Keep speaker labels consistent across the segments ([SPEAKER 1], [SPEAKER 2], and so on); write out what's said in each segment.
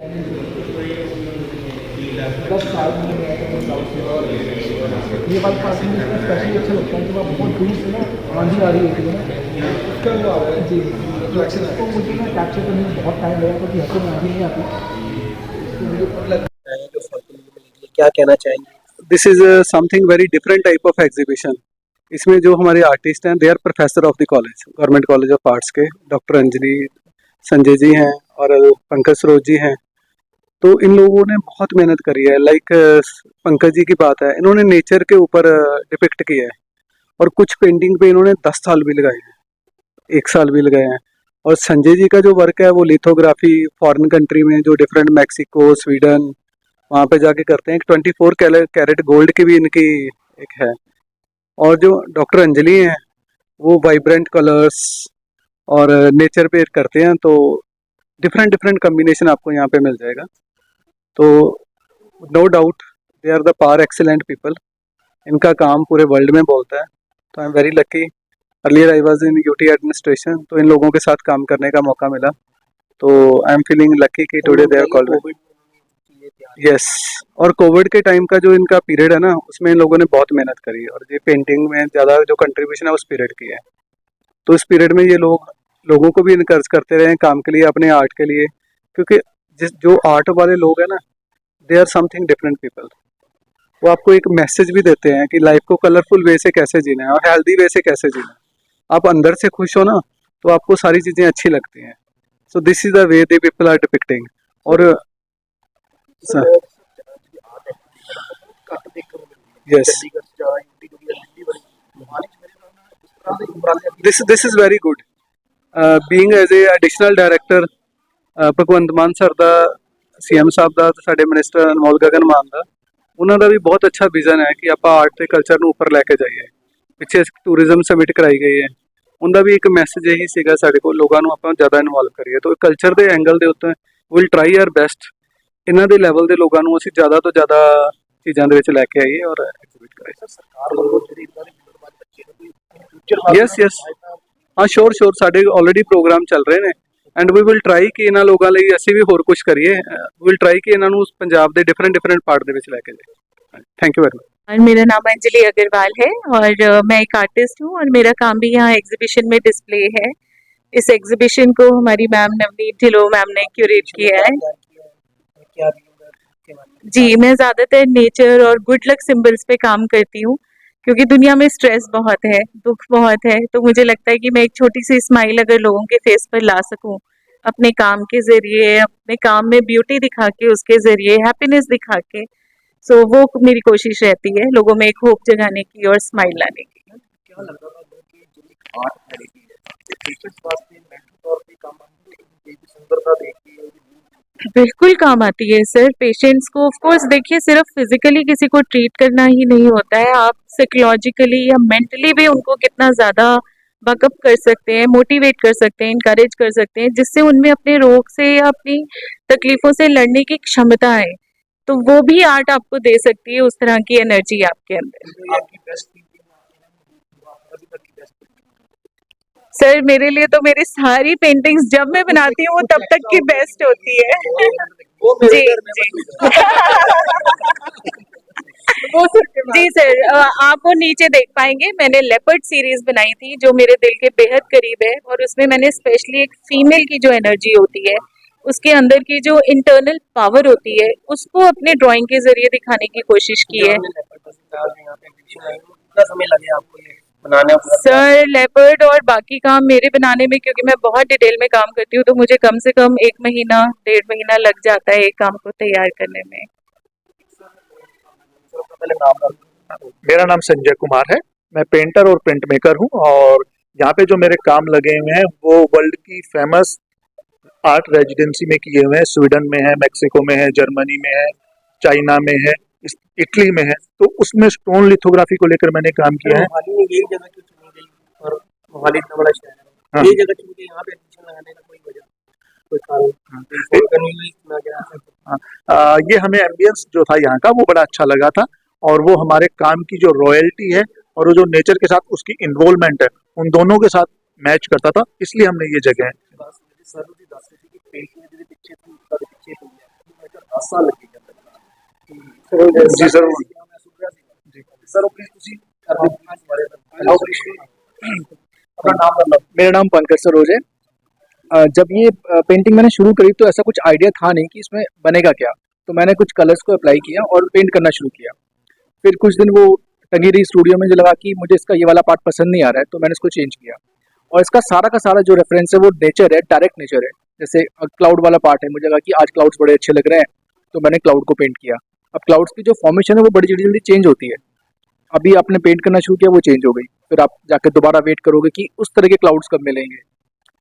[SPEAKER 1] 10 साल में गया था मैं साउथ से, और ये वाला पार्ट मुझे स्पेशली अच्छा लगता है कि वहाँ बहुत दूर से ना आंधी आ रही होती है ना, उसका वो आ रहा है जी, तो इसको मुझे ना कैप्चर करने में बहुत टाइम लगा क्योंकि हफ्ते में आंधी नहीं आती, तो मुझे पता लगता है जो फॉर्चून मिलेगी। क्या कहना चाहेंगे?
[SPEAKER 2] This is something very different type of exhibition. इसमें जो हमारे आर्टिस्ट हैं, they are professor of the college, government college of arts के, डॉक्टर अंजलि, संजय जी हैं और पंकज सरोज जी हैं। तो इन लोगों ने बहुत मेहनत करी है। लाइक पंकज जी की बात है, इन्होंने नेचर के ऊपर डिपिक्ट किया है, और कुछ पेंटिंग पे इन्होंने 10 साल भी लगाए हैं, 1 साल भी लगाए हैं। और संजय जी का जो वर्क है वो लिथोग्राफी फॉरेन कंट्री में, जो डिफरेंट मैक्सिको, स्वीडन, वहाँ पे जाके करते हैं। 24 कैरेट गोल्ड की भी इनकी एक है। और जो डॉक्टर अंजलि हैं, वो वाइब्रेंट कलर्स और नेचर पे करते हैं, तो डिफरेंट डिफरेंट कम्बिनेशन आपको यहाँ पे मिल जाएगा। तो no doubt they are the par excellent people. इनका काम पूरे वर्ल्ड में बोलता है। तो I am very lucky. Earlier I was in UT administration, तो इन लोगों के साथ काम करने का मौका मिला। तो आई एम फीलिंग लकी कि today they are called. Yes. और कोविड के टाइम का जो इनका पीरियड है ना, उसमें इन लोगों ने बहुत मेहनत करी, और ये पेंटिंग में ज़्यादा जो कंट्रीब्यूशन है उस पीरियड की है। तो इस पीरियड में ये लोगों को भी इनकरेज करते रहे काम के लिए, अपने आर्ट के लिए, क्योंकि जो आर्ट वाले लोग हैं ना, they are something different people. वो आपको एक मैसेज भी देते हैं कि लाइफ को कलरफुल वे से कैसे जीना है और हेल्दी वे से कैसे जीना है। आप अंदर से खुश हो ना, तो आपको सारी चीज़ें अच्छी लगती हैं। So this is the way they people are depicting. और yes, this is very good. Being as a additional director Bhagwant Mann sir ਦਾ, ਸੀਐਮ ਸਾਹਿਬ ਦਾ, ਤੇ ਸਾਡੇ ਮਿਨਿਸਟਰ ਅਨਮੋਲ ਗਗਨ ਮਾਨ ਦਾ, ਉਹਨਾਂ ਦਾ ਵੀ ਬਹੁਤ ਅੱਛਾ ਵਿਜ਼ਨ ਹੈ ਕਿ ਆਪਾਂ ਆਰਟ ਤੇ ਕਲਚਰ ਨੂੰ ਉੱਪਰ ਲੈ ਕੇ ਜਾਈਏ। ਪਿੱਛੇ ਟੂਰਿਜ਼ਮ ਸਮਿਟ ਕਰਾਈ ਗਈ ਹੈ, ਉਹਦਾ ਵੀ ਇੱਕ ਮੈਸੇਜ ਇਹੀ ਸੀਗਾ ਸਾਡੇ ਕੋਲ, ਲੋਕਾਂ ਨੂੰ ਆਪਾਂ ਜ਼ਿਆਦਾ ਇਨਵੋਲਵ ਕਰੀਏ। ਤਾਂ ਕਲਚਰ ਦੇ ਐਂਗਲ ਦੇ ਉੱਤੇ ਵਿਲ ਟਰਾਈ ਆਰ ਬੈਸਟ, ਇਹਨਾਂ ਦੇ ਲੈਵਲ ਦੇ ਲੋਕਾਂ ਨੂੰ ਅਸੀਂ ਜ਼ਿਆਦਾ ਤੋਂ ਜ਼ਿਆਦਾ ਚੀਜ਼ਾਂ ਦੇ ਵਿੱਚ ਲੈ ਕੇ ਆਈਏ ਔਰ ਐਗਜ਼ੀਬਿਟ ਕਰਾਈਏ। ਸਰਕਾਰ ਵੱਲੋਂ ਜਿਹੜੀ ਬੱਚੇ ਨੂੰ ਫਿਊਚਰ ਯੈਸ ਯੈਸ, हाँ श्योर श्योर, साढ़े ऑलरेडी प्रोग्राम चल रहे हैं, एंड वी विल ट्राई कि इन्होंने लोगों लिए असी भी होर कुछ करिए। विल ट्राई कि इन्होंने पंजाब के डिफरेंट डिफरेंट पार्ट के लैके जाए। Thank you very much.
[SPEAKER 3] और मेरा नाम अंजलि अग्रवाल है, और मैं एक आर्टिस्ट हूँ, और मेरा काम भी यहाँ एग्जीबिशन में डिस्प्ले है। इस एग्जीबिशन को हमारी मैम नवनीत ढिल्लों मैम ने क्यूरेट किया है। जी, मैं ज़्यादातर नेचर और गुड लक सिंबल्स पे काम करती हूँ, क्योंकि दुनिया में स्ट्रेस बहुत है, दुख बहुत है, तो मुझे लगता है कि मैं एक छोटी सी स्माइल अगर लोगों के फेस पर ला सकूं अपने काम के ज़रिए, अपने काम में ब्यूटी दिखा के, उसके ज़रिए हैप्पीनेस दिखा के, सो वो मेरी कोशिश रहती है लोगों में एक होप जगाने की और स्माइल लाने की। क्या लगता था कि जो आर्ट थेरेपी है, पेशेंट्स वास्ते मेंटल तौर पे काम आती है, सुंदरता देखी है, बिल्कुल काम आती है सर। पेशेंट्स को ऑफ कोर्स देखिए, सिर्फ फिजिकली किसी को ट्रीट करना ही नहीं होता है, आप साइकोलॉजिकली या मेंटली भी उनको कितना ज़्यादा बकअप कर सकते हैं, मोटिवेट कर सकते हैं, इनकरेज कर सकते हैं, जिससे उनमें अपने रोग से या अपनी तकलीफ़ों से लड़ने की क्षमता है। तो वो भी आर्ट आपको दे सकती है उस तरह की एनर्जी आपके अंदर। सर मेरे लिए तो मेरी सारी पेंटिंग्स जब मैं बनाती हूँ वो तब तक की बेस्ट होती है। जी जी सर, आप वो नीचे देख पाएंगे, मैंने लेपर्ड सीरीज बनाई थी जो मेरे दिल के बेहद करीब है, और उसमें मैंने स्पेशली एक फीमेल की जो एनर्जी होती है, उसके अंदर की जो इंटरनल पावर होती है, उसको अपने ड्राइंग के जरिए दिखाने की कोशिश की है। सर लेपर्ड और बाकी काम मेरे बनाने में, क्योंकि मैं बहुत डिटेल में काम करती हूँ, तो मुझे कम से कम 1 महीना 1.5 महीना लग जाता है एक काम को तैयार करने में।
[SPEAKER 4] मेरा नाम संजय कुमार है, मैं पेंटर और प्रिंट मेकर हूँ, और यहाँ पे जो मेरे काम लगे हुए हैं वो वर्ल्ड की फेमस आर्ट रेजिडेंसी में किए हुए हैं। स्वीडन में है, मैक्सिको में है, जर्मनी में है, चाइना में है, इटली में है। तो उसमें स्टोन लिथोग्राफी को लेकर मैंने काम किया है।
[SPEAKER 1] यही जगह क्यों चुनी गई, और मोहाली इतना बड़ा शहर है, हाँ, यही जगह चुनी गई, यहाँ पे एडमिशन लगाने का कोई वजह, कोई कारण?
[SPEAKER 4] ये हमें एम्बियंस जो था यहाँ का वो बड़ा अच्छा लगा था, और वो हमारे काम की जो रॉयल्टी है और वो जो नेचर के साथ उसकी इन्वॉल्वमेंट है, उन दोनों के साथ मैच करता था, इसलिए हमने ये जगह है।
[SPEAKER 1] ਸਾਲ ਲੱਗੇ
[SPEAKER 4] जी सर
[SPEAKER 1] ਜੀ ਸਰ ਉਹ ਪਲੀਜ਼ ਤੁਸੀਂ ਕਰਦੇ ਇਸ ਬਾਰੇ ਹੈਲੋ अपना नाम कर लो।
[SPEAKER 5] मेरा नाम पंकज सरोज है। जब ये पेंटिंग मैंने शुरू करी तो ऐसा कुछ आइडिया था नहीं कि इसमें बनेगा क्या, तो मैंने कुछ कलर्स को अप्लाई किया और पेंट करना शुरू किया। फिर कुछ दिन वो टंगी रही स्टूडियो में, मुझे लगा कि मुझे इसका ये वाला पार्ट पसंद नहीं आ रहा है, तो मैंने इसको चेंज किया। और इसका सारा का सारा जो रेफरेंस है वो नेचर है, डायरेक्ट नेचर है। जैसे क्लाउड वाला पार्ट है, मुझे लगा कि आज क्लाउड्स बड़े अच्छे लग रहे हैं, तो मैंने क्लाउड को पेंट किया। अब क्लाउड्स की जो फॉर्मेशन है वो बड़ी जल्दी जल्दी चेंज होती है। अभी आपने पेंट करना शुरू किया, वो चेंज हो गई, फिर आप जाकर दोबारा वेट करोगे कि उस तरह के क्लाउड्स कब मिलेंगे।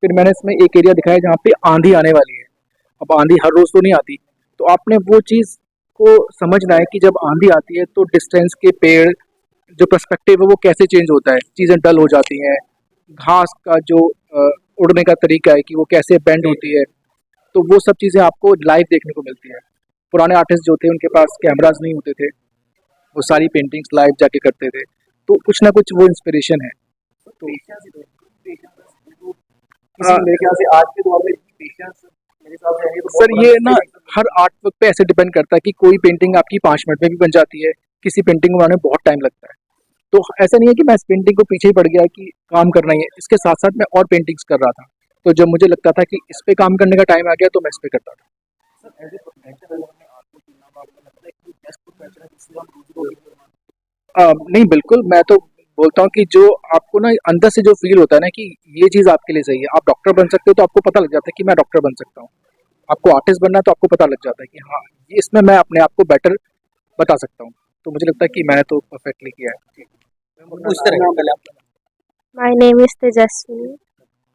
[SPEAKER 5] फिर मैंने इसमें एक एरिया दिखाया जहाँ पे आंधी आने वाली है। अब आंधी हर रोज तो नहीं आती, तो आपने वो चीज़ को समझना है कि जब आंधी आती है तो डिस्टेंस के पेड़ जो पर्सपेक्टिव है वो कैसे चेंज होता है, चीज़ें डल हो जाती हैं, घास का जो उड़ने का तरीका है कि वो कैसे बेंड होती है, तो वो सब चीज़ें आपको लाइव देखने को मिलती है। पुराने आर्टिस्ट जो थे उनके पास कैमराज नहीं होते थे, वो सारी पेंटिंग्स लाइव जाके करते थे, तो कुछ ना कुछ वो इंस्पिरेशन है। तो
[SPEAKER 1] मेरे ख्याल से आज के दौर में पेशेंस मेरे हिसाब से है तो
[SPEAKER 5] सर ये ना हर आर्ट वर्क पे ऐसे डिपेंड करता है कि कोई पेंटिंग आपकी 5 मिनट में भी बन जाती है, किसी पेंटिंग को बनाने में बहुत टाइम लगता है। तो ऐसा नहीं है कि मैं इस पेंटिंग को पीछे ही पड़ गया कि काम करना ही है, इसके साथ साथ मैं और पेंटिंग्स कर रहा था। तो जब मुझे लगता था कि इस पे काम करने का टाइम आ गया तो मैं इस पे करता था।
[SPEAKER 1] सर एज ए प्रोफेशनल अगर मैं आपको चुनना तो आपको लगता है कि बेस्ट प्रोफेशनल है जिससे हम रोजी
[SPEAKER 5] नहीं बिल्कुल, मैं तो बोलता हूँ कि जो आपको ना अंदर से जो फील होता है ना कि ये चीज़ आपके लिए सही है। आप डॉक्टर बन सकते हो तो आपको पता लग जाता है कि मैं डॉक्टर बन सकता हूँ। आपको आर्टिस्ट बनना है तो आपको पता लग जाता है कि हाँ ये इसमें मैं अपने आप को बेटर बता सकता हूँ। तो मुझे लगता है कि मैंने तो परफेक्टली किया है।
[SPEAKER 1] उस तरह का पहले आप
[SPEAKER 6] My name is Tejaswini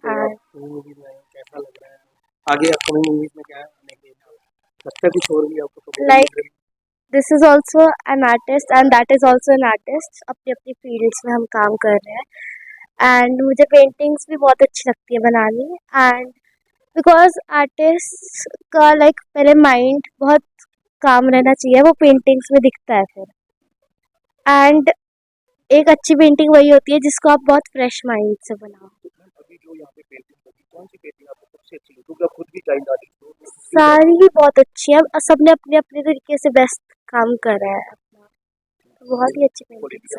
[SPEAKER 6] and
[SPEAKER 1] movies में कैसा लग रहा है आगे अपकमिंग मूवीज में क्या आने के लगता है कुछ और भी आपको तो
[SPEAKER 6] like this is also an artist and that is also an artist. अपनी अपनी फील्ड्स में हम काम कर रहे हैं एंड मुझे पेंटिंग्स भी बहुत अच्छी लगती है बनानी एंड बिकॉज आर्टिस्ट का लाइक पहले माइंड बहुत काम रहना चाहिए, वो पेंटिंग्स में दिखता है फिर। एंड एक अच्छी पेंटिंग वही होती है जिसको आप बहुत फ्रेश माइंड से बनाओ।
[SPEAKER 1] अभी जो यहाँ पे पेंटिंग होगी कौन सी पेंटिंग आपको सबसे अच्छी लगी क्योंकि आप खुद भी चाइल्ड आर्टिस्ट हो
[SPEAKER 6] सारी ही बहुत अच्छी है, सबने अपने अपने तरीके से बेस्ट काम करा है अपना, बहुत ही अच्छी पेंटिंग्स है।